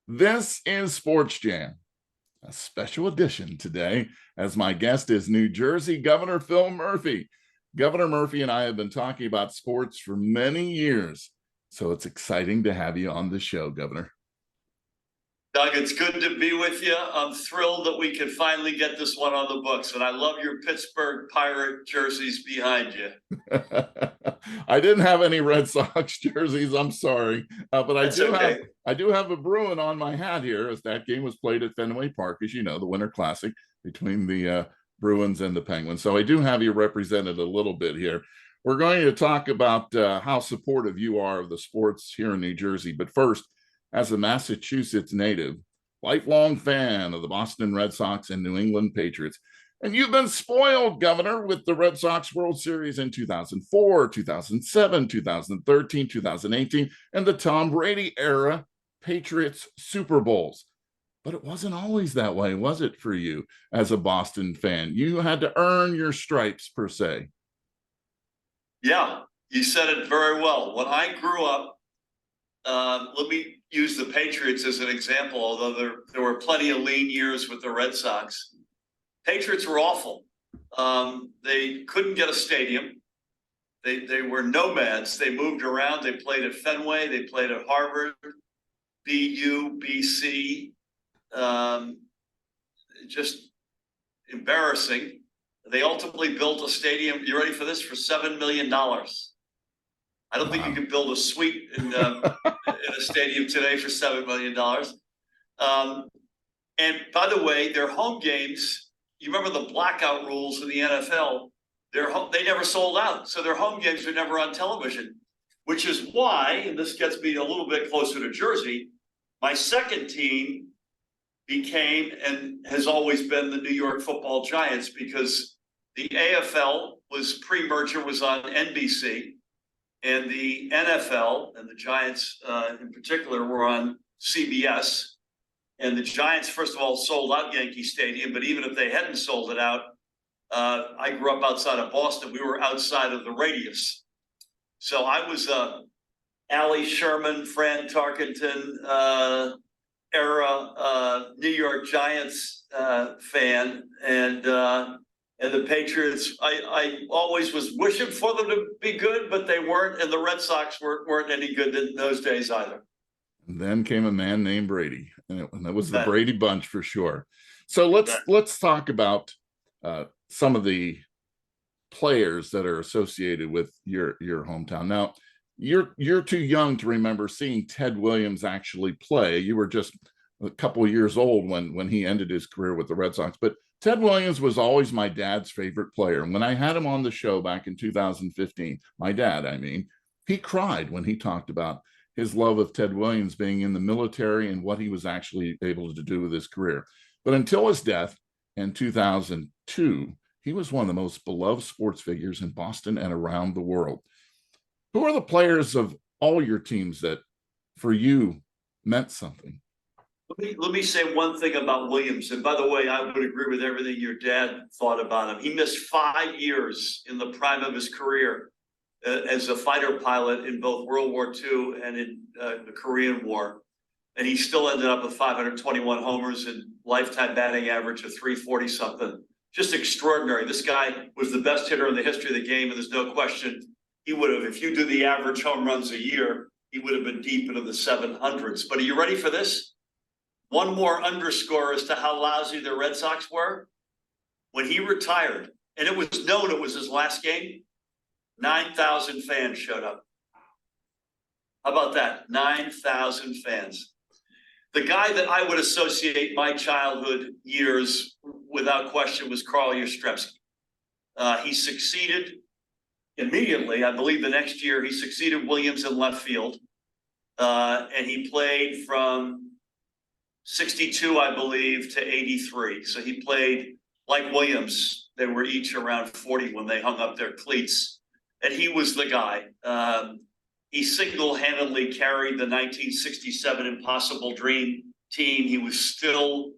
This is Sports Jam, a special edition today, as my guest is New Jersey Governor Phil Murphy. Governor Murphy and I have been talking about sports for many years, so it's exciting to have you on the show, Governor. Doug, it's good to be with you. I'm thrilled that we can finally get this one on the books, and I love your Pittsburgh Pirate jerseys behind you. I didn't have any Red Sox jerseys. I'm sorry, but I do have a Bruin on my hat here, as that game was played at Fenway Park, as you know, the Winter Classic between the Bruins and the Penguins. So I do have you represented a little bit here. We're going to talk about how supportive you are of the sports here in New Jersey. But first, as a Massachusetts native, lifelong fan of the Boston Red Sox and New England Patriots, and you've been spoiled, Governor, with the Red Sox World Series in 2004, 2007, 2013, 2018, and the Tom Brady era Patriots Super Bowls. But it wasn't always that way, was it, for you as a Boston fan? You had to earn your stripes, per se. Yeah, you said it very well. When I grew up, let me use the Patriots as an example, although there were plenty of lean years with the Red Sox. Patriots were awful. They couldn't get a stadium. They were nomads. They moved around. They played at Fenway. They played at Harvard, BU, BC. Just embarrassing. They ultimately built a stadium. You ready for this? For $7 million. I don't think you can build a suite in a stadium today for $7 million. And by the way, their home games, you remember the blackout rules in the NFL, they never sold out. So their home games are never on television, which is why, and this gets me a little bit closer to Jersey, my second team became and has always been the New York Football Giants, because the AFL was pre-merger, was on NBC. And the NFL and the Giants in particular were on CBS. And the Giants, first of all, sold out Yankee Stadium. But even if they hadn't sold it out, I grew up outside of Boston. We were outside of the radius. So I was Allie Sherman, Fran Tarkenton era New York Giants fan. And the Patriots, I always was wishing for them to be good, but they weren't. And the Red Sox weren't any good in those days either. And then came a man named Brady, and it was the Brady bunch for sure. So let's talk about some of the players that are associated with your hometown. Now, you're too young to remember seeing Ted Williams actually play. You were just a couple of years old when he ended his career with the Red Sox, but Ted Williams was always my dad's favorite player. And when I had him on the show back in 2015, my dad, I mean, he cried when he talked about his love of Ted Williams being in the military and what he was actually able to do with his career. But until his death in 2002, he was one of the most beloved sports figures in Boston and around the world. Who are the players of all your teams that, for you, meant something? Let me say one thing about Williams. And by the way, I would agree with everything your dad thought about him. He missed 5 years in the prime of his career as a fighter pilot in both World War II and in the Korean War. And he still ended up with 521 homers and lifetime batting average of 340 something. Just extraordinary. This guy was the best hitter in the history of the game. And there's no question he would have, if you do the average home runs a year, he would have been deep into the 700s. But are you ready for this? One more underscore as to how lousy the Red Sox were. When he retired, and it was known it was his last game, 9,000 fans showed up. How about that? 9,000 fans. The guy that I would associate my childhood years without question was Carl Yastrzemski. He succeeded immediately. I believe the next year he succeeded Williams in left field. And he played from 62, I believe, to 83. So he played like Williams. They were each around 40 when they hung up their cleats. And he was the guy. He single-handedly carried the 1967 Impossible Dream team. He was still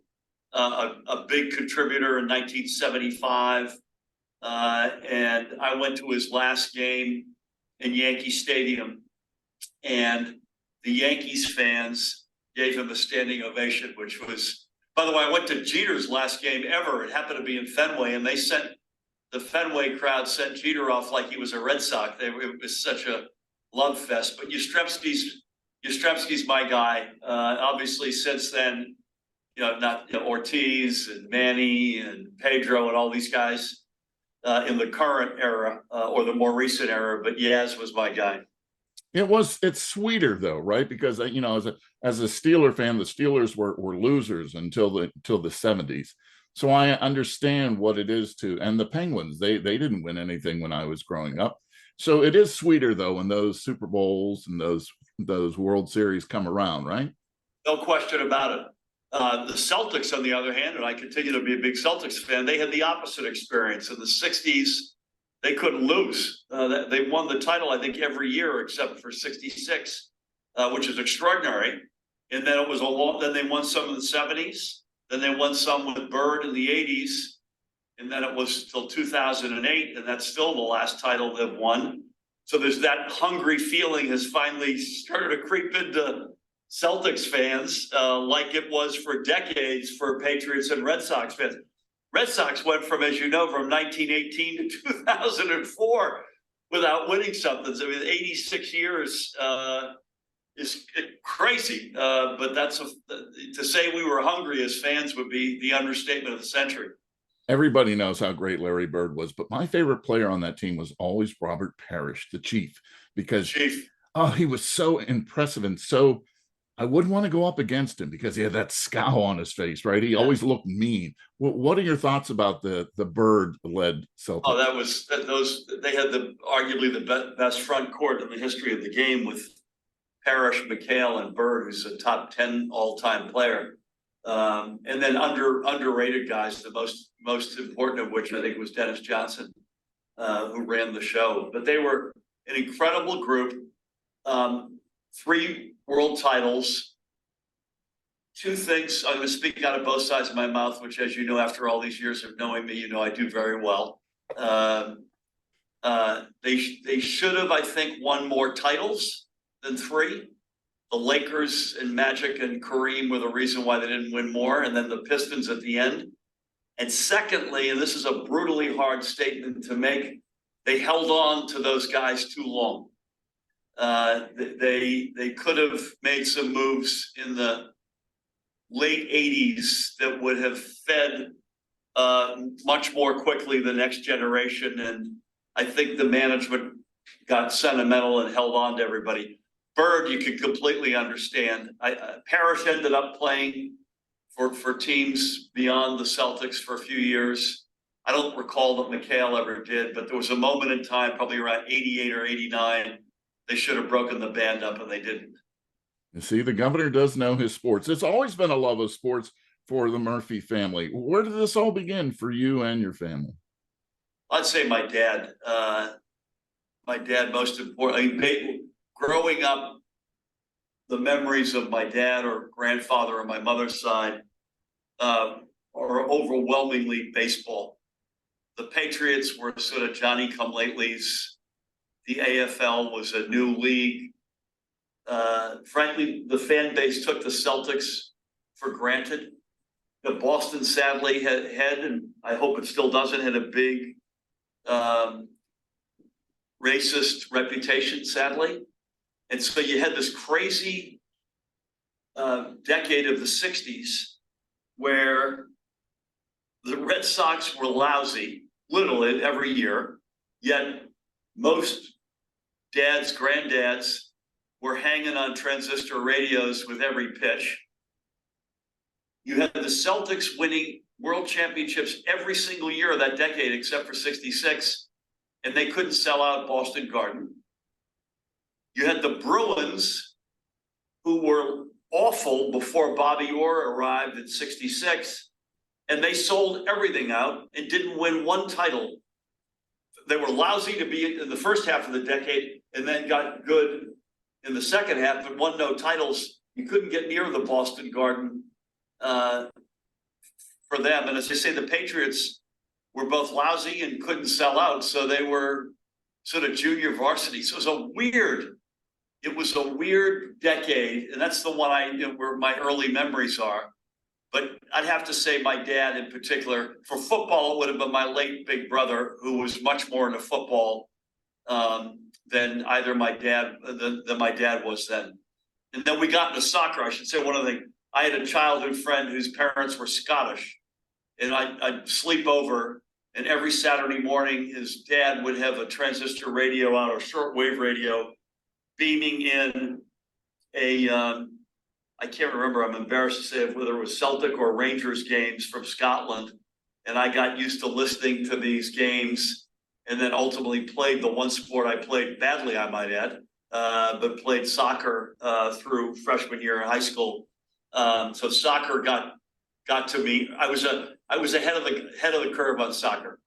a big contributor in 1975. And I went to his last game in Yankee Stadium. And the Yankees fans gave him a standing ovation, which was, by the way, I went to Jeter's last game ever. It happened to be in Fenway, and the Fenway crowd sent Jeter off like he was a Red Sox. It was such a love fest. But Yastrzemski's my guy. Obviously, since then, Ortiz and Manny and Pedro and all these guys in the current era or the more recent era. But Yaz was my guy. It's sweeter though, right? Because as a Steeler fan, the Steelers were losers until the 70s. So I understand what it is and the Penguins, they didn't win anything when I was growing up. So it is sweeter though when those Super Bowls and those World Series come around, right? No question about it. The Celtics, on the other hand, and I continue to be a big Celtics fan, they had the opposite experience. In the 60s, they couldn't lose. They won the title, I think, every year except for 66, which is extraordinary. And then then they won some in the 70s. Then they won some with Bird in the 80s. And then it was till 2008, and that's still the last title they've won. So there's that hungry feeling has finally started to creep into Celtics fans, like it was for decades for Patriots and Red Sox fans. Red Sox went from 1918 to 2004 without winning something. So 86 years is crazy. But to say we were hungry as fans would be the understatement of the century. Everybody knows how great Larry Bird was, but my favorite player on that team was always Robert Parrish, the Chief, because he was so impressive and so. I wouldn't want to go up against him because he had that scowl on his face, right? He always looked mean. What are your thoughts about the Bird-led Celtics? Oh, they had arguably the best front court in the history of the game with Parrish, McHale, and Bird, who's a top 10 all-time player. And then underrated guys, the most important of which I think was Dennis Johnson, who ran the show. But they were an incredible group. 3 world titles. 2 things, I'm going to speak out of both sides of my mouth, which, as you know, after all these years of knowing me, I do very well. They should have, I think, won more titles than 3. The Lakers and Magic and Kareem were the reason why they didn't win more, and then the Pistons at the end. And secondly, and this is a brutally hard statement to make, they held on to those guys too long. They could have made some moves in the late 80s that would have fed much more quickly the next generation. And I think the management got sentimental and held on to everybody. Bird, you could completely understand. Parrish ended up playing for teams beyond the Celtics for a few years. I don't recall that McHale ever did, but there was a moment in time, probably around 88 or 89, they should have broken the band up, and they didn't. You see, the governor does know his sports. It's always been a love of sports for the Murphy family. Where did this all begin for you and your family? I'd say my dad. My dad, most important. Growing up, the memories of my dad or grandfather on my mother's side are overwhelmingly baseball. The Patriots were sort of Johnny-come-latelys. The AFL was a new league. Frankly, the fan base took the Celtics for granted. Boston sadly had, and I hope it still doesn't, had a big racist reputation, sadly. And so you had this crazy decade of the 60s where the Red Sox were lousy, literally every year, yet most dads, granddads were hanging on transistor radios with every pitch. You had the Celtics winning world championships every single year of that decade, except for 66, and they couldn't sell out Boston Garden. You had the Bruins, who were awful before Bobby Orr arrived in 66, and they sold everything out and didn't win one title. They were lousy to be in the first half of the decade and then got good in the second half, but won no titles. You couldn't get near the Boston Garden for them. And as I say, the Patriots were both lousy and couldn't sell out, so they were sort of junior varsity. So it was a weird, it was a weird decade, and that's the one where my early memories are. But I'd have to say my dad in particular. For football, it would have been my late big brother, who was much more into football than either my dad than my dad was then. And then we got into soccer. I should say one other thing. I had a childhood friend whose parents were Scottish, and I'd sleep over, and every Saturday morning, his dad would have a transistor radio out or shortwave radio beaming in a, I can't remember, I'm embarrassed to say whether it was Celtic or Rangers games from Scotland. And I got used to listening to these games, and then ultimately played the one sport I played badly, I might add, but played soccer through freshman year in high school. So soccer got to me. I was ahead of the curve on soccer.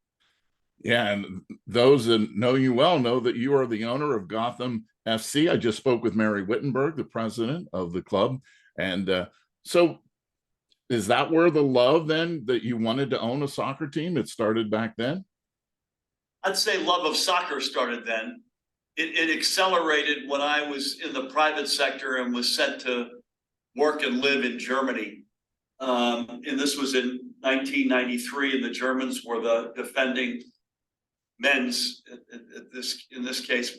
Yeah, and those that know you well know that you are the owner of Gotham FC. I just spoke with Mary Wittenberg, the president of the club. And so is that where the love then that you wanted to own a soccer team, it started back then? I'd say love of soccer started then. It accelerated when I was in the private sector and was sent to work and live in Germany. And this was in 1993, and the Germans were the defending men's, in this case,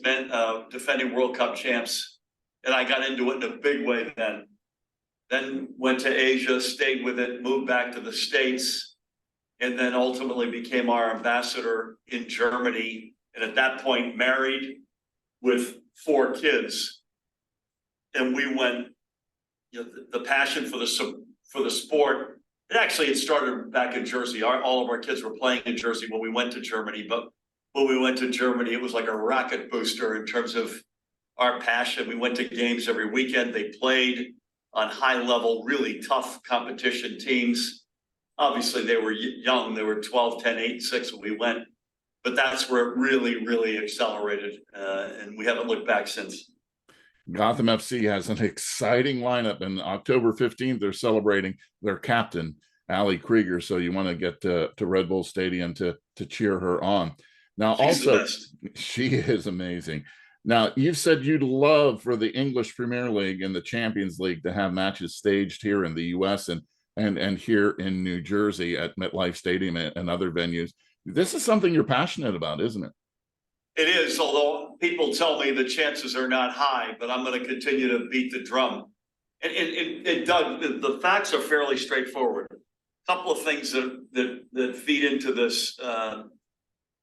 defending World Cup champs. And I got into it in a big way then. Then went to Asia, stayed with it, moved back to the States, and then ultimately became our ambassador in Germany. And at that point, married with 4 kids. And we went, the passion for the sport. It started back in Jersey. All of our kids were playing in Jersey when we went to Germany. But when we went to Germany, it was like a rocket booster in terms of our passion. We went to games every weekend. They played on high level, really tough competition teams. Obviously, they were young. They were 12, 10, 8, 6 when we went. But that's where it really, really accelerated. And we haven't looked back since. Gotham FC has an exciting lineup, and October 15th, they're celebrating their captain, Ali Krieger. So you want to get to Red Bull Stadium to cheer her on. Now, She's also, she is amazing. Now, you've said you'd love for the English Premier League and the Champions League to have matches staged here in the U.S. and here in New Jersey at MetLife Stadium and other venues. This is something you're passionate about, isn't it? It is, although people tell me the chances are not high, but I'm going to continue to beat the drum. And Doug, the facts are fairly straightforward. A couple of things that feed into this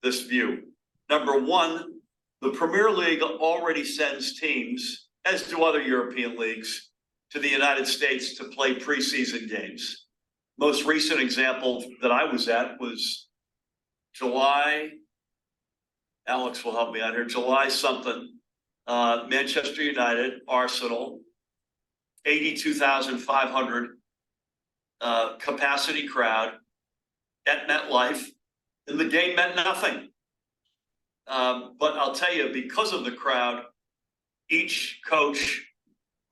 this view. Number one, the Premier League already sends teams, as do other European leagues, to the United States to play preseason games. Most recent example that I was at was July. Alex will help me out here. July something. Manchester United, Arsenal, 82,500 capacity crowd at MetLife, and the game meant nothing. But I'll tell you, because of the crowd, each coach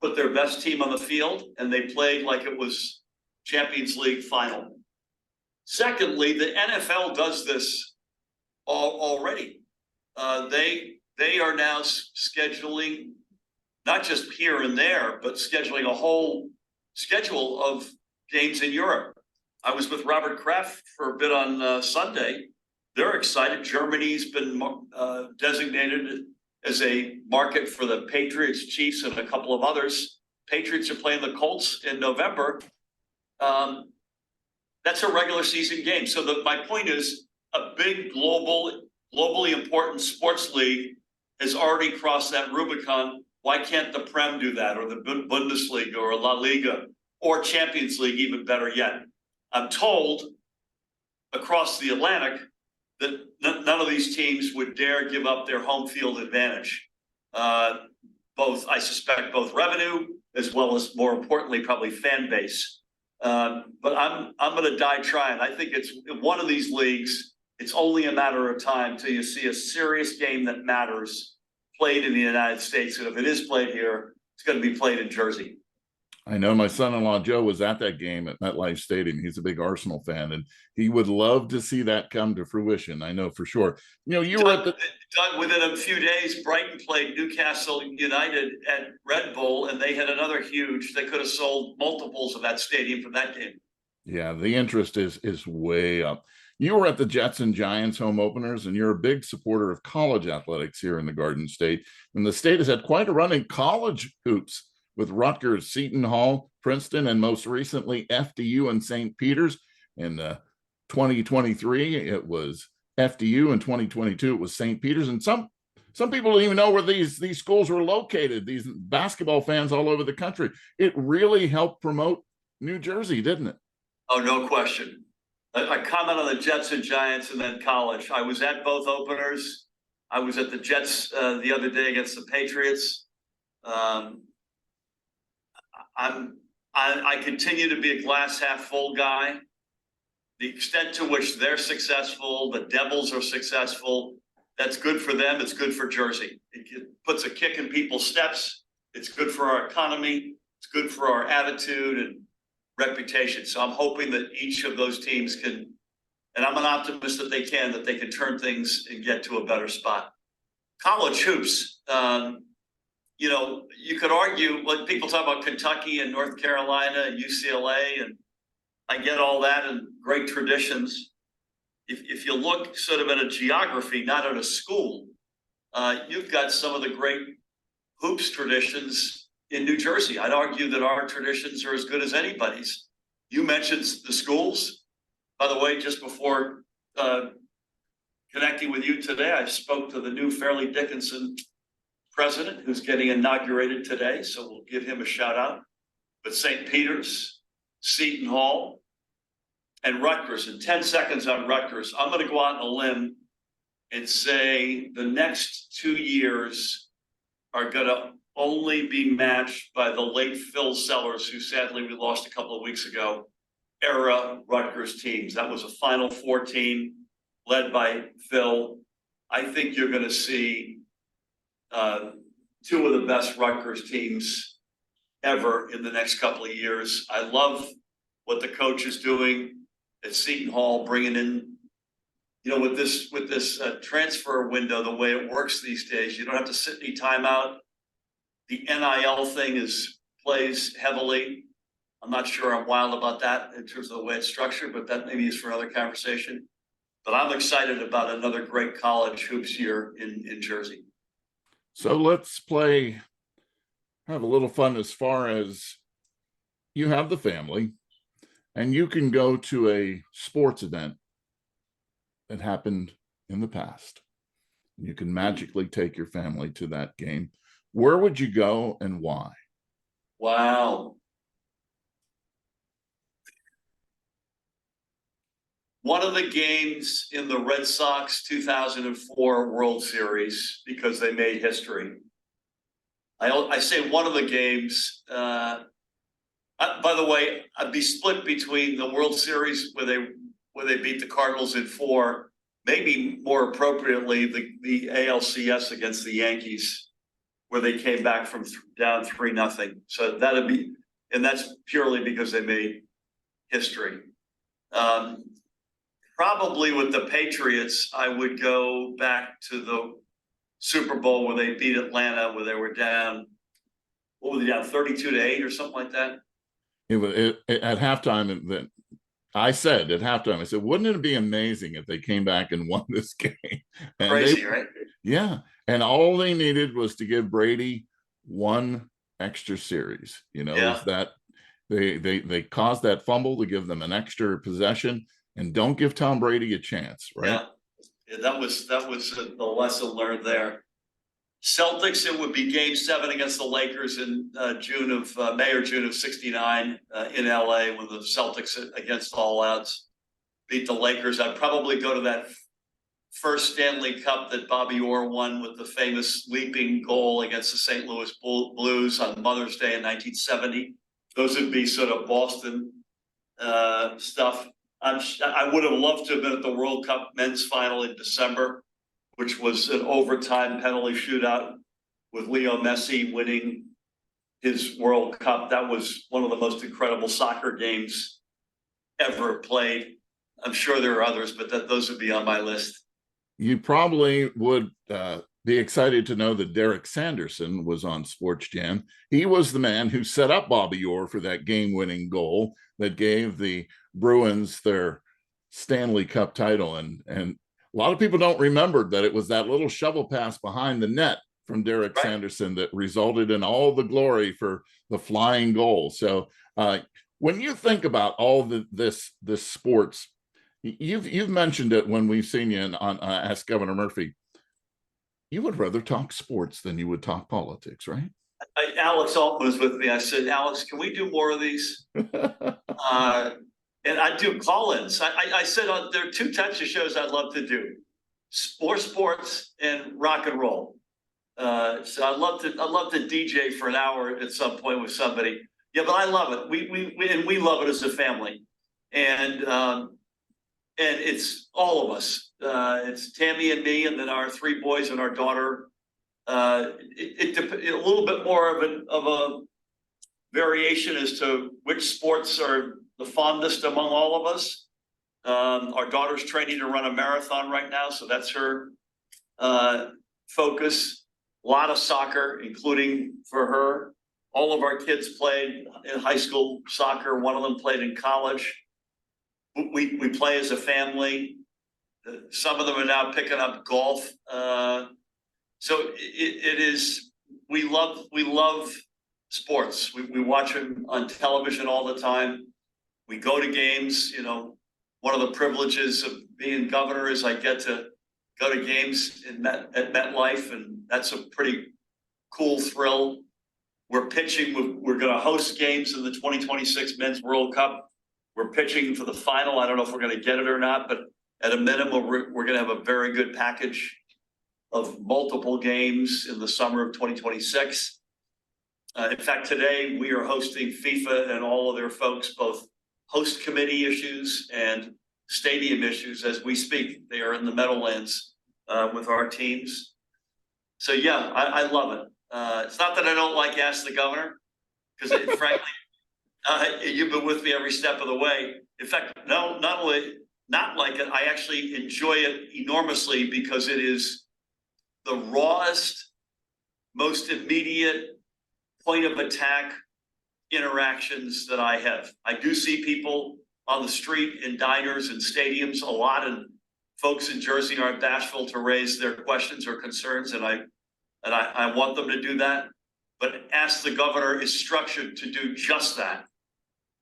put their best team on the field, and they played like it was Champions League final. Secondly, the NFL does this already. They are now scheduling, not just here and there, but scheduling a whole schedule of games in Europe. I was with Robert Kraft for a bit on Sunday. They're excited. Germany's been designated as a market for the Patriots, Chiefs, and a couple of others. Patriots are playing the Colts in November. That's a regular season game. So my point is, a big globally important sports league has already crossed that Rubicon. Why can't the Prem do that, or the Bundesliga, or La Liga, or Champions League, even better yet? I'm told across the Atlantic that none of these teams would dare give up their home field advantage. I suspect both revenue as well as, more importantly, probably fan base. But I'm going to die trying. I think it's one of these leagues. It's only a matter of time till you see a serious game that matters played in the United States. And if it is played here, it's going to be played in Jersey. I know my son-in-law Joe was at that game at MetLife Stadium. He's a big Arsenal fan, and he would love to see that come to fruition. I know for sure. You know, you were at the Doug, within a few days, Brighton played Newcastle United at Red Bull, and they had another huge. They could have sold multiples of that stadium from that game. Yeah, the interest is way up. You were at the Jets and Giants home openers, and you're a big supporter of college athletics here in the Garden State. And the state has had quite a run in college hoops with Rutgers, Seton Hall, Princeton, and most recently FDU and St. Peter's. In 2023, it was FDU. In 2022, it was St. Peter's. And some people don't even know where these schools were located. These basketball fans all over the country. It really helped promote New Jersey, didn't it? Oh, no question. I comment on the Jets and Giants and then college. I was at both openers. I was at the Jets the other day against the Patriots. I continue to be a glass half full guy. The extent to which they're successful, the Devils are successful, that's good for them. It's good for Jersey. It puts a kick in people's steps. It's good for our economy. It's good for our attitude and reputation. So I'm hoping that each of those teams can, and I'm an optimist that they can turn things and get to a better spot. College hoops, you know, you could argue, like people talk about Kentucky and North Carolina and UCLA, and I get all that and great traditions. If you look sort of at a geography, not at a school, you've got some of the great hoops traditions in New Jersey. I'd argue that our traditions are as good as anybody's. You mentioned the schools. By the way, just before connecting with you today, I spoke to the new Fairleigh Dickinson president who's getting inaugurated today, so we'll give him a shout out. But St. Peter's, Seton Hall, and Rutgers. In 10 seconds on Rutgers, I'm going to go out on a limb and say the next 2 years are going to only be matched by the late Phil Sellers, who sadly we lost a couple of weeks ago, era Rutgers teams. That was a Final Four team led by Phil. I think you're going to see two of the best Rutgers teams ever in the next couple of years. I love what the coach is doing at Seton Hall, bringing in, you know, with this transfer window, the way it works these days, you don't have to sit any time out. The NIL thing plays heavily. I'm not sure I'm wild about that in terms of the way it's structured, but that maybe is for another conversation. But I'm excited about another great college hoops year in Jersey. So let's have a little fun as far as you have the family and you can go to a sports event that happened in the past. You can magically take your family to that game. Where would you go and why? Wow. One of the games in the Red Sox 2004 World Series, because they made history. I say one of the games. By the way, I'd be split between the World Series where they beat the Cardinals in 4, maybe more appropriately the ALCS against the Yankees, where they came back from down 3-0. So that'd be, and that's purely because they made history. Probably with the Patriots, I would go back to the Super Bowl where they beat Atlanta, where they were down, what were they down, 32-8 or something like that? It was at halftime. That I said at halftime, I said, wouldn't it be amazing if they came back and won this game? And crazy, right? Yeah. And all they needed was to give Brady one extra series, you know, yeah. Is that they caused that fumble to give them an extra possession, and don't give Tom Brady a chance, right? Yeah, that was the lesson learned there. Celtics, it would be Game 7 against the Lakers in May or June of '69 in LA, when the Celtics, against all odds, beat the Lakers. I'd probably go to that first Stanley Cup that Bobby Orr won with the famous leaping goal against the St. Louis Blues on Mother's Day in 1970. Those would be sort of Boston stuff. I would have loved to have been at the World Cup men's final in December, which was an overtime penalty shootout with Leo Messi winning his World Cup. That was one of the most incredible soccer games ever played. I'm sure there are others, but those would be on my list. You probably would be excited to know that Derek Sanderson was on SportsJam. He was the man who set up Bobby Orr for that game-winning goal that gave the Bruins their Stanley Cup title. And a lot of people don't remember that it was that little shovel pass behind the net from Derek Sanderson that resulted in all the glory for the flying goal. So when you think about all this sports, you've mentioned it when we've seen you on Ask Governor Murphy. You would rather talk sports than you would talk politics, right? Alex Altman was with me. I said, Alex, can we do more of these? And I do call-ins. I said there are two types of shows I'd love to do: sports and rock and roll. So I'd love to DJ for an hour at some point with somebody. Yeah, but I love it. We love it as a family, and it's all of us. It's Tammy and me, and then our three boys and our daughter. A little bit more of a variation as to which sports are the fondest among all of us. Our daughter's training to run a marathon right now, so that's her focus. A lot of soccer, including for her. All of our kids played in high school soccer. One of them played in college. We play as a family. Some of them are now picking up golf. So it is. We love sports. We watch them on television all the time. We go to games. You know, one of the privileges of being governor is I get to go to games at MetLife, and that's a pretty cool thrill. We're pitching. We're going to host games in the 2026 Men's World Cup. We're pitching for the final. I don't know if we're going to get it or not, but at a minimum, we're going to have a very good package of multiple games in the summer of 2026. In fact, today we are hosting FIFA and all of their folks, both host committee issues and stadium issues as we speak. They are in the Meadowlands with our teams. So yeah, I love it. It's not that I don't like Ask the Governor, because frankly, you've been with me every step of the way. In fact, no, not only not like it, I actually enjoy it enormously because it is the rawest, most immediate point of attack interactions that I have. I do see people on the street, in diners and stadiums a lot, and folks in Jersey aren't bashful to raise their questions or concerns, and I want them to do that. But Ask the Governor is structured to do just that.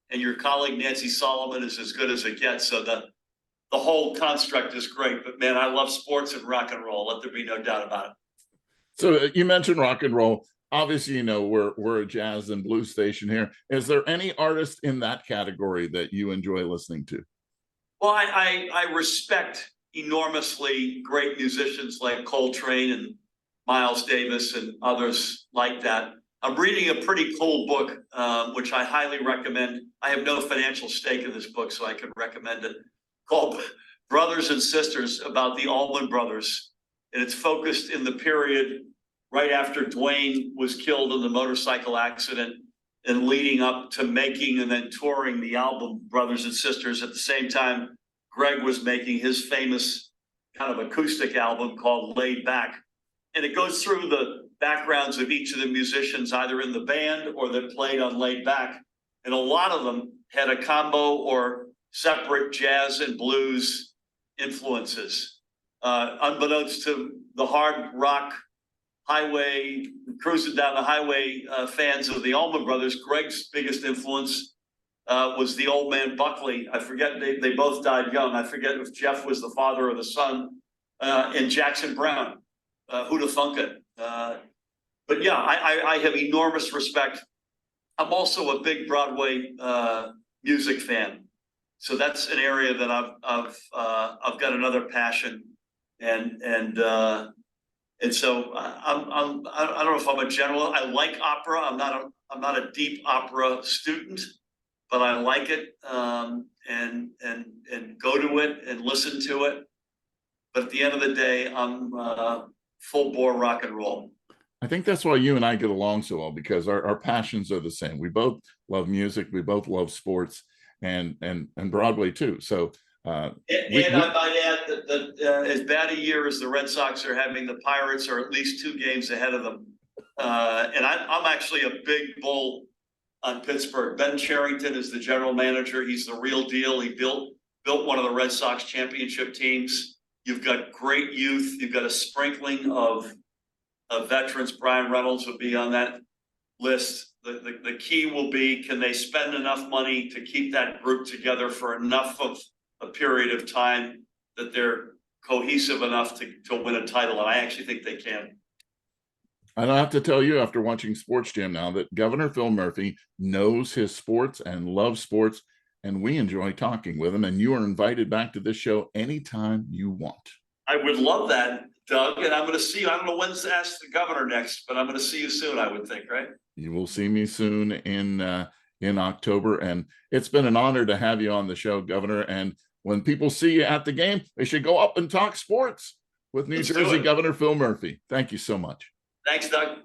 And your colleague Nancy Solomon is as good as it gets. So the whole construct is great. But man, I love sports and rock and roll. Let there be no doubt about it. So you mentioned rock and roll. Obviously, you know, we're a jazz and blues station here. Is there any artist in that category that you enjoy listening to? Well, I respect enormously great musicians like Coltrane and Miles Davis and others like that. I'm reading a pretty cool book, which I highly recommend. I have no financial stake in this book, so I can recommend it, called Brothers and Sisters, about the Allman Brothers. And it's focused in the period right after Dwayne was killed in the motorcycle accident and leading up to making and then touring the album Brothers and Sisters. At the same time, Greg was making his famous kind of acoustic album called Laid Back. And it goes through the backgrounds of each of the musicians, either in the band or that played on Laid Back. And a lot of them had a combo or separate jazz and blues influences. Unbeknownst to the hard rock highway, cruising down the highway fans of the Allman Brothers, Greg's biggest influence was the old man Buckley. I forget, they both died young. I forget if Jeff was the father or the son, and Jackson Brown. Who'd have thunk it? But yeah, I have enormous respect. I'm also a big Broadway music fan, so that's an area that I've got another passion, and so I don't know if I'm a general. I like opera. I'm not a deep opera student, but I like it and go to it and listen to it. But at the end of the day, I'm full bore rock and roll. I think that's why you and I get along so well, because our passions are the same. We both love music. We both love sports and Broadway too. So and I might add that as bad a year as the Red Sox are having, the Pirates are at least 2 games ahead of them. And I'm actually a big bull on Pittsburgh. Ben Cherington is the general manager. He's the real deal. He built one of the Red Sox championship teams. You've got great youth. You've got a sprinkling of veterans. Brian Reynolds would be on that list. The key will be, can they spend enough money to keep that group together for enough of a period of time that they're cohesive enough to win a title? And I actually think they can. I don't have to tell you, after watching SportsJam now, that Governor Phil Murphy knows his sports and loves sports, and we enjoy talking with him. And you are invited back to this show anytime you want. I would love that, Doug. And I'm going to see you. I don't know when to ask the governor next, but I'm going to see you soon, I would think, right? You will see me soon in October. And it's been an honor to have you on the show, Governor. And when people see you at the game, they should go up and talk sports with New Jersey Governor Phil Murphy. Thank you so much. Thanks, Doug.